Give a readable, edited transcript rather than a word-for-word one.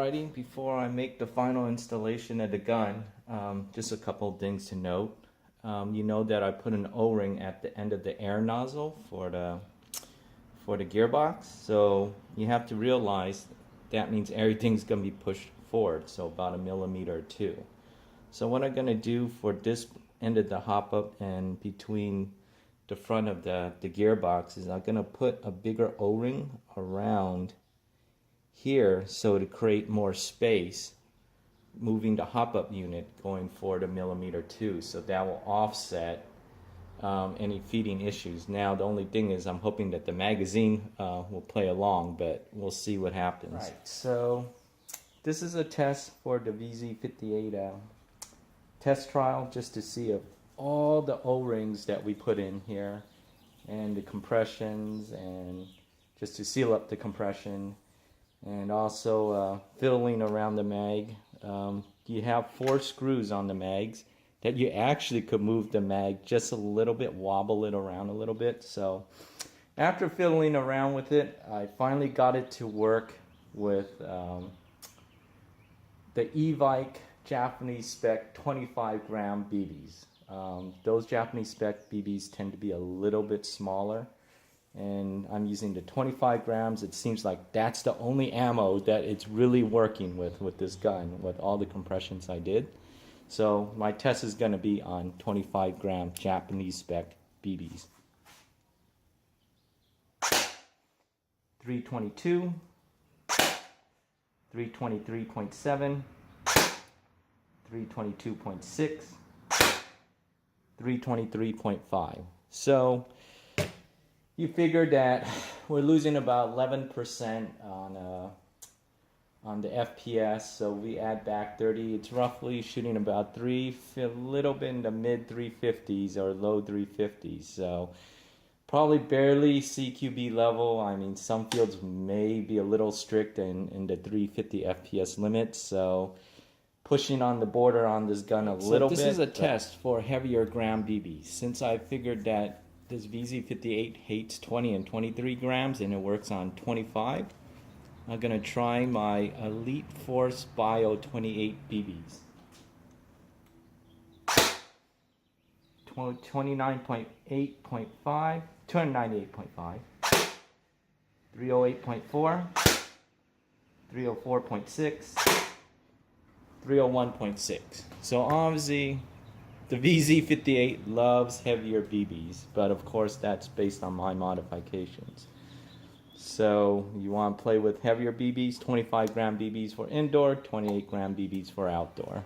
Alrighty, before I make the final installation of the gun, just a couple of things to note. You know that I put an O-ring at the end of the air nozzle for the gearbox, so you have to realize that means everything's going to be pushed forward, so about 1 millimeter or 2. So what I'm going to do for this end of the hop up and between the front of the gearbox is I'm going to put a bigger O-ring around here so to create more space moving the hop up unit going forward 1 millimeter 2, so that will offset any feeding issues. Now the only thing is I'm hoping that the magazine will play along, but we'll see what happens. Right, so this is a test for the VZ.58 test trial, just to see if all the O-rings that we put in here and the compressions, and just to seal up the compression, and also fiddling around the mag. You have 4 screws on the mags that you actually could move the mag just a little bit, wobble it around a little bit. So after fiddling around with it, I finally got it to work with the Evike Japanese spec 25 gram BBs. Those Japanese spec BBs tend to be a little bit smaller, and I'm using the 25 grams. It seems like that's the only ammo that it's really working with this gun, with all the compressions I did. So my test is going to be on 25 gram Japanese spec BBs. 322, 323.7, 322.6, 323.5. So you figure that we're losing about 11% on the FPS, so we add back 30. It's roughly shooting about a little bit in the mid 350s or low 350s. So probably barely CQB level. I mean, some fields may be a little strict in the 350 FPS limit, so pushing on the border on this gun a little bit. This is a test for heavier gram BBs. Since I figured that this VZ.58 hates 20 and 23 grams and it works on 25, I'm going to try my Elite Force Bio 28 BBs. 29.8.5, 298.5, 308.4, 304.6, 301.6. So obviously the VZ.58 loves heavier BBs, but of course that's based on my modifications. So you want to play with heavier BBs, 25 gram BBs for indoor, 28 gram BBs for outdoor.